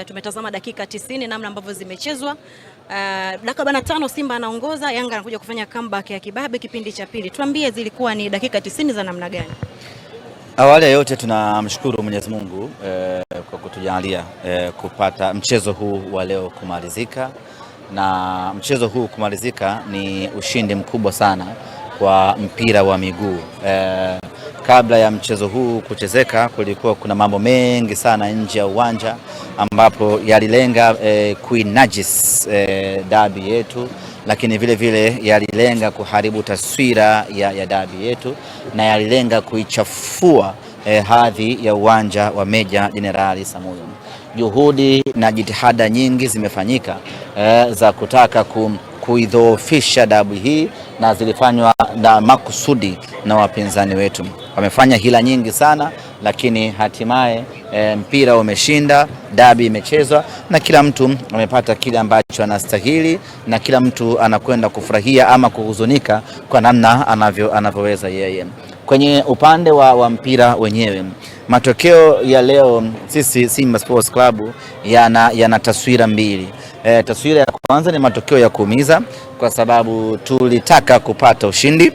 Tumetazama dakika 90 namna ambavyo zimechezwa. Dakika 45 Simba anaongoza, Yanga anakuja kufanya comeback ya kibabe kipindi cha pili. Tuambie zilikuwa ni dakika 90 za namna gani? Awali ya yote tunamshukuru Mwenyezi Mungu kwa kutujalia kupata mchezo huu wa leo kumalizika, na mchezo huu kumalizika ni ushindi mkubwa sana kwa mpira wa miguu. Kabla ya mchezo huu kuchezeka kulikuwa kuna mambo mengi sana nje ya uwanja ambapo yalilenga kuinajis dabi yetu, lakini vile vile yalilenga kuharibu taswira ya dabi yetu, na yalilenga kuichafua hadhi ya uwanja wa Meja Jenerali Samuyo. Juhudi na jitihada nyingi zimefanyika za kutaka kuidhoofisha dabi hii, na zilifanywa na makusudi na wapinzani wetu. Wamefanya hila nyingi sana, lakini hatimaye mpira umeshinda, dabi imechezwa, na kila mtu amepata kile ambacho anastahili, na kila mtu anakwenda kufurahia ama kuhuzunika kwa namna anavyoweza yeye. Kwenye upande wa mpira wenyewe, matokeo ya leo sisi Simba Sports Club yana taswira mbili. Taswira ya kwanza ni matokeo ya kuumiza, kwa sababu tulitaka kupata ushindi,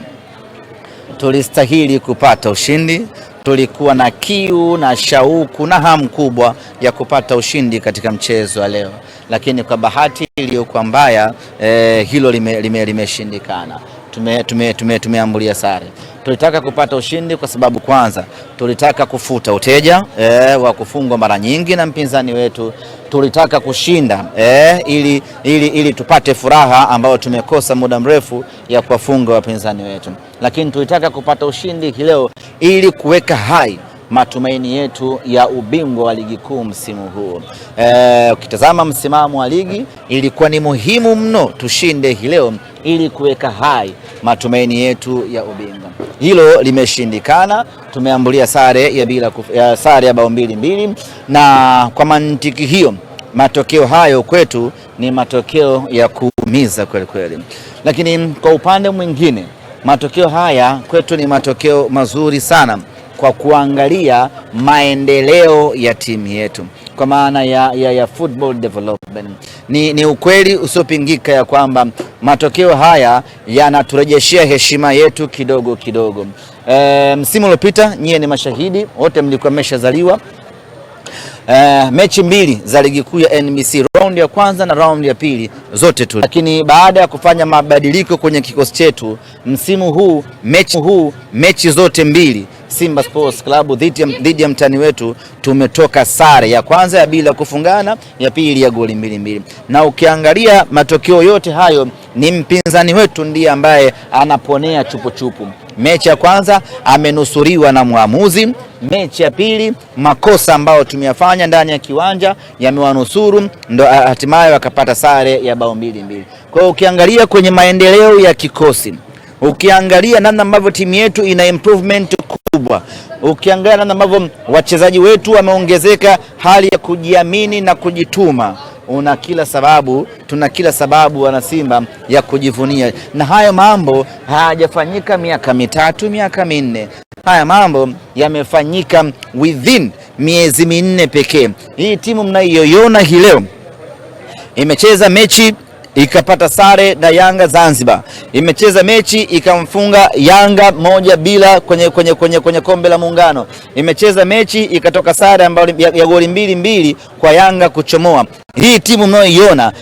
tulistahili kupata ushindi, tulikuwa na kiu na shauku na hamu kubwa ya kupata ushindi katika mchezo wa leo, lakini kwa bahati iliyokuwa mbaya hilo limeshindikana. Tumeambulia sare. Tulitaka kupata ushindi kwa sababu kwanza tulitaka kufuta uteja wa kufungwa mara nyingi na mpinzani wetu. Tulitaka kushinda ili tupate furaha ambayo tumekosa muda mrefu ya kuwafunga wapinzani wetu. Lakini tulitaka kupata ushindi leo ili kuweka hai matumaini yetu ya ubingwa wa ligi kuu msimu huu. Ukitazama msimamo wa ligi, ilikuwa ni muhimu mno tushinde leo ili kuweka hai matumaini yetu ya ubingwa. Hilo limeshindikana, tumeambulia sare ya bao 2-2, na kwa mantiki hiyo matokeo hayo kwetu ni matokeo ya kuumiza kweli kweli. Lakini kwa upande mwingine, matokeo haya kwetu ni matokeo mazuri sana kwa kuangalia maendeleo ya timu yetu, kwa maana ya football development. Ni ukweli usiopingika ya kwamba matokeo haya yanaturejeshea heshima yetu kidogo kidogo. Msimu uliopita nyie ni mashahidi, wote mlikuwa mmeshazaliwa. Mechi mbili za ligi kuu ya NBC, round ya kwanza na round ya pili, zote tu. Lakini baada ya kufanya mabadiliko kwenye kikosi chetu, msimu huu mechi zote mbili Simba Sports Club dhidi ya mtani wetu tumetoka sare, ya kwanza ya bila kufungana, ya pili ya goli 2-2. Na ukiangalia matokeo yote hayo ni mpinzani wetu ndiye ambaye anaponea chupu. Mechi ya kwanza amenusuriwa na muamuzi, mechi ya pili makosa ambayo tumeyafanya ndani ya kiwanja yamewanusuru, ndo hatimaye wakapata sare ya bao 2-2. Kwa hiyo ukiangalia kwenye maendeleo ya kikosi, ukiangalia namna ambavyo timu yetu ina improvement kubwa, ukiangalia namna ambavyo wachezaji wetu wameongezeka hali ya kujiamini na kujituma, tuna kila sababu wana Simba ya kujivunia. Na hayo mambo hayajafanyika miaka 3, miaka 4. Haya mambo yamefanyika within miezi 4 pekee. Hii timu mnayoiona hii leo imecheza mechi ikapata sare na Yanga Zanzibar, imecheza mechi ikamfunga Yanga 1-0 kwenye kombe la Muungano, imecheza mechi ikatoka sare ambayo ya goli 2-2 kwa Yanga kuchomoa. Hii timu mnayoiona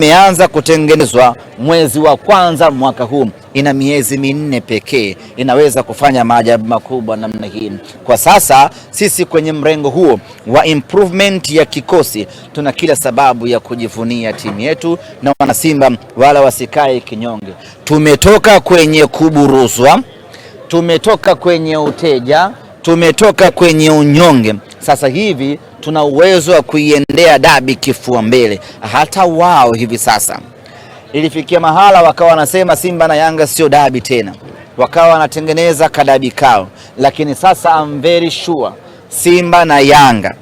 imeanza kutengenezwa mwezi wa kwanza mwaka huu, ina miezi 4 pekee, inaweza kufanya maajabu makubwa namna hii. Kwa sasa sisi kwenye mrengo huo wa improvement ya kikosi tuna kila sababu ya kujivunia timu yetu, na wana Simba wala wasikae kinyonge. Tumetoka kwenye kuburuzwa, tumetoka kwenye uteja, tumetoka kwenye unyonge. Sasa hivi tuna uwezo wa kuiendea dabi kifua mbele. Hata wao hivi sasa ilifikia mahala wakawa wanasema Simba na Yanga sio dabi tena, wakawa wanatengeneza kadabi kao. Lakini sasa I'm very sure Simba na Yanga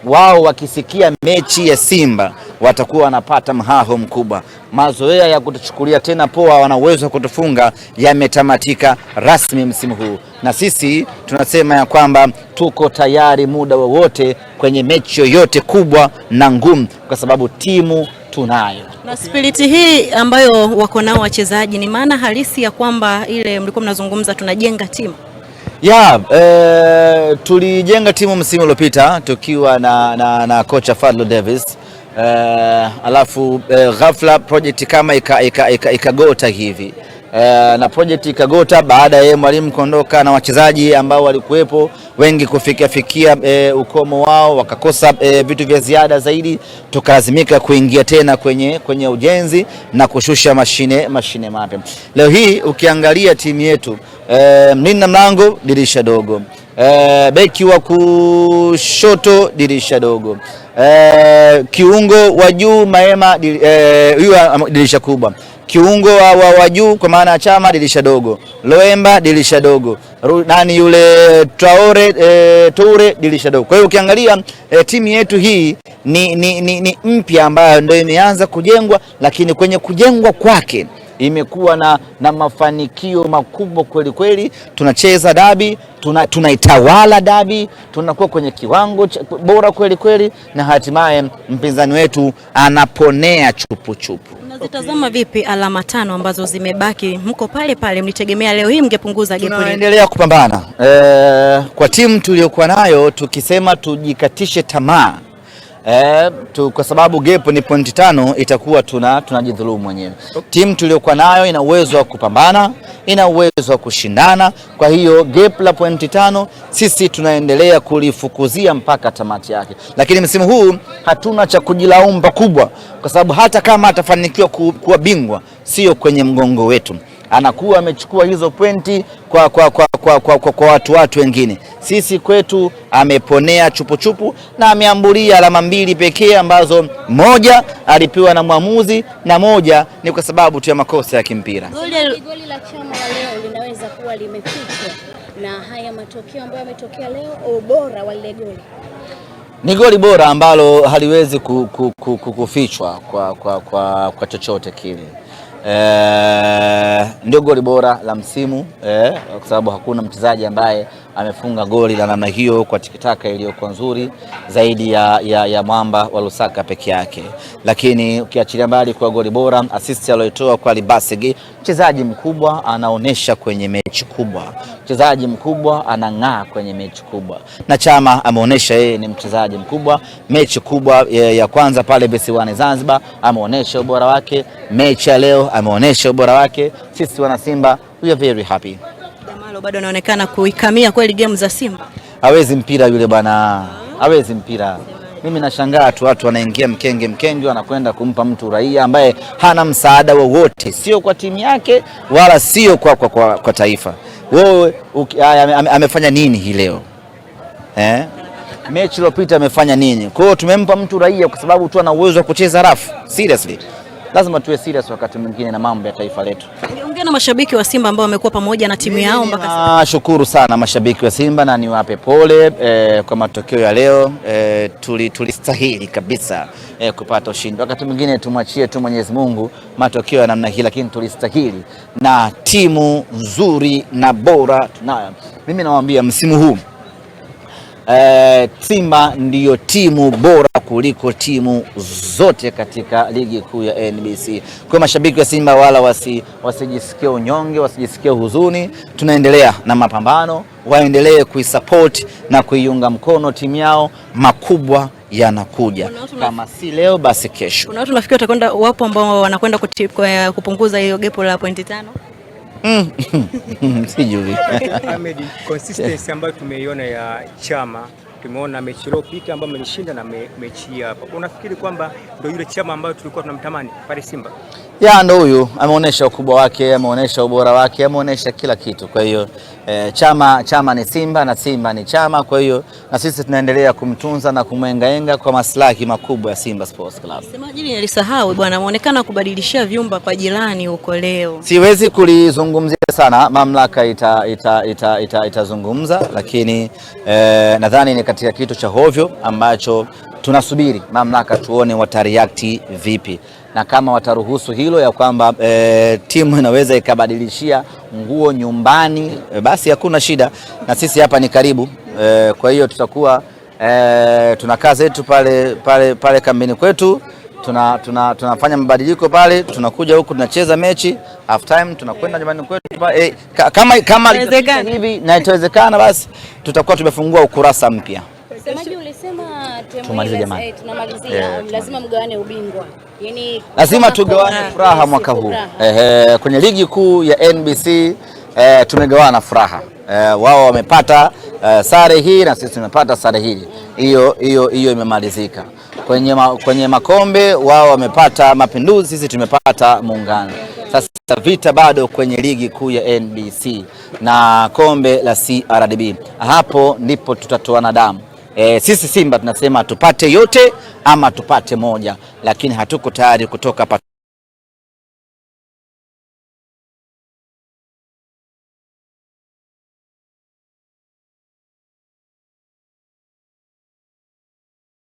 wao wakisikia mechi ya Simba watakuwa wanapata mhaho mkubwa. Mazoea ya kutuchukulia tena poa, wana uwezo wa kutufunga yametamatika rasmi msimu huu, na sisi tunasema ya kwamba tuko tayari muda wowote kwenye mechi yoyote kubwa na ngumu, kwa sababu timu tunayo. Na spiriti hii ambayo wako nao wachezaji ni maana halisi ya kwamba ile mlikuwa mnazungumza tunajenga timu. Tulijenga timu msimu uliopita tukiwa na kocha Fadlu Davis. Alafu ghafla project kama ikagota hivi. Na project ikagota baada ya mwalimu kuondoka na wachezaji ambao walikuwepo wengi kufikia ukomo wao, wakakosa vitu vya ziada zaidi, tukalazimika kuingia tena kwenye ujenzi na kushusha mashine mapya. Leo hii ukiangalia timu yetu, mlinda mlango dirisha dogo, beki wa kushoto dirisha dogo, kiungo wa juu Maema dirisha kubwa, kiungo wa juu kwa maana ya Chama dirisha dogo, Loemba dirisha dogo, nani yule Toure dirisha dogo. Kwa hiyo ukiangalia timu yetu hii ni mpya ambayo ndio imeanza kujengwa, lakini kwenye kujengwa kwake imekuwa na mafanikio makubwa kweli kweli. Tunacheza dabi, tunaitawala dabi, tunakuwa kwenye kiwango bora kweli kweli, na hatimaye mpinzani wetu anaponea chupu chupu. Unazitazama vipi alama 5 ambazo zimebaki? Mko pale pale, mlitegemea leo hii mngepunguza gap? Tunaendelea kupambana kwa timu tuliyokuwa nayo, tukisema tujikatishe tamaa kwa sababu gap ni pointi 5, itakuwa tunajidhulumu mwenyewe. Timu tuliyokuwa nayo ina uwezo wa kupambana, ina uwezo wa kushindana. Kwa hiyo gap la pointi 5 sisi tunaendelea kulifukuzia mpaka tamati yake, lakini msimu huu hatuna cha kujilaumu pakubwa, kwa sababu hata kama atafanikiwa kuwa bingwa sio kwenye mgongo wetu, anakuwa amechukua hizo pointi kwa watu wengine. Sisi kwetu ameponea chupu na ameambulia alama 2 pekee, ambazo moja alipewa na mwamuzi na moja ni kwa sababu tu ya makosa ya kimpira. Goli la Chama leo linaweza kuwa limefichwa na haya matokeo ambayo yametokea leo, ubora wa ile goli. Ni goli bora ambalo haliwezi kufichwa kwa chochote kile. Ndio goli bora la msimu, kwa sababu hakuna mchezaji ambaye amefunga goli la namna hiyo kwa tikitaka iliyokuwa nzuri zaidi ya mwamba wa Lusaka peke yake. Lakini ukiachilia mbali kwa goli bora, assist aliyotoa kwa Libasege, mchezaji mkubwa anaonesha kwenye mechi kubwa, mchezaji mkubwa anang'aa kwenye mechi kubwa, na Chama ameonesha yeye ni mchezaji mkubwa. Mechi kubwa ya kwanza pale Visiwani Zanzibar ameonesha ubora wake, mechi ya leo ameonesha ubora wake. Sisi wana Simba we are very happy. Damalo bado anaonekana kuikamia kweli game za Simba. Hawezi mpira yule bwana, hawezi mpira. Mimi nashangaa tu watu wanaingia mkenge wanakwenda kumpa mtu raia ambaye hana msaada wowote, sio kwa timu yake wala sio kwa taifa. Wewe amefanya nini hii leo? Mechi iliyopita amefanya nini? Kwa hiyo tumempa mtu raia kwa sababu tu ana uwezo wa kucheza rafu. Seriously, lazima tuwe serious wakati mwingine na mambo ya taifa letu. Ongea na mashabiki wa Simba ambao wamekuwa pamoja na timu yao mpaka sasa. Nashukuru sana mashabiki wa Simba na niwape pole kwa matokeo ya leo. Tulistahili kabisa kupata ushindi. Wakati mwingine tumwachie tu Mwenyezi Mungu matokeo ya namna hii, lakini tulistahili na timu nzuri na bora tunayo. Mimi nawaambia msimu huu Simba ndiyo timu bora kuliko timu zote katika ligi kuu ya NBC. Kwa mashabiki wa Simba wala wasijisikie unyonge, wasijisikie huzuni. Tunaendelea na mapambano, waendelee kuisupport na kuiunga mkono timu yao. Makubwa yanakuja, kama si leo basi kesho. Kuna watu nafikiri watakwenda, wapo ambao wanakwenda kupunguza hiyo gap la pointi 5. Sijui. Ahmed, consistency ambayo tumeiona ya Chama, tumeona mechi iliyopita ambayo amenishinda na mechi hapa. Unafikiri kwamba ndio yule Chama ambayo tulikuwa tunamtamani pale Simba? Ndio huyu, ameonyesha ukubwa wake, ameonyesha ubora wake, ameonyesha kila kitu. Kwa hiyo Chama ni Simba na Simba ni Chama. Kwa hiyo na sisi tunaendelea kumtunza na kumwengaenga kwa maslahi makubwa ya Simba Sports Club. Semaji nilisahau bwana, ameonekana kubadilishia vyumba kwa jirani huko leo. Siwezi kulizungumzia sana, mamlaka itazungumza, lakini nadhani ni katika kitu cha hovyo ambacho tunasubiri mamlaka tuone watareact vipi, na kama wataruhusu hilo ya kwamba timu inaweza ikabadilishia nguo nyumbani, basi hakuna shida, na sisi hapa ni karibu. Kwa hiyo tutakuwa tunakaa zetu pale kambini kwetu, tunafanya mabadiliko pale, tunakuja huku tunacheza mechi, half time tunakwenda nyumbani kwetu. Kama hivi na itawezekana, basi tutakuwa tumefungua ukurasa mpya. Semaji, ulisema tunamalizia, lazima mgawane ubingwa. Yaani lazima tugawane furaha mwaka huu. Kwenye ligi kuu ya NBC tumegawana furaha. Wao wamepata sare hii na sisi tumepata sare hii. Hiyo imemalizika. Kwenye makombe wao wamepata Mapinduzi, sisi tumepata Muungano. Sasa vita bado kwenye ligi kuu ya NBC na kombe la CRDB. Hapo ndipo tutatoana damu. Sisi Simba tunasema tupate yote ama tupate moja, lakini hatuko tayari kutoka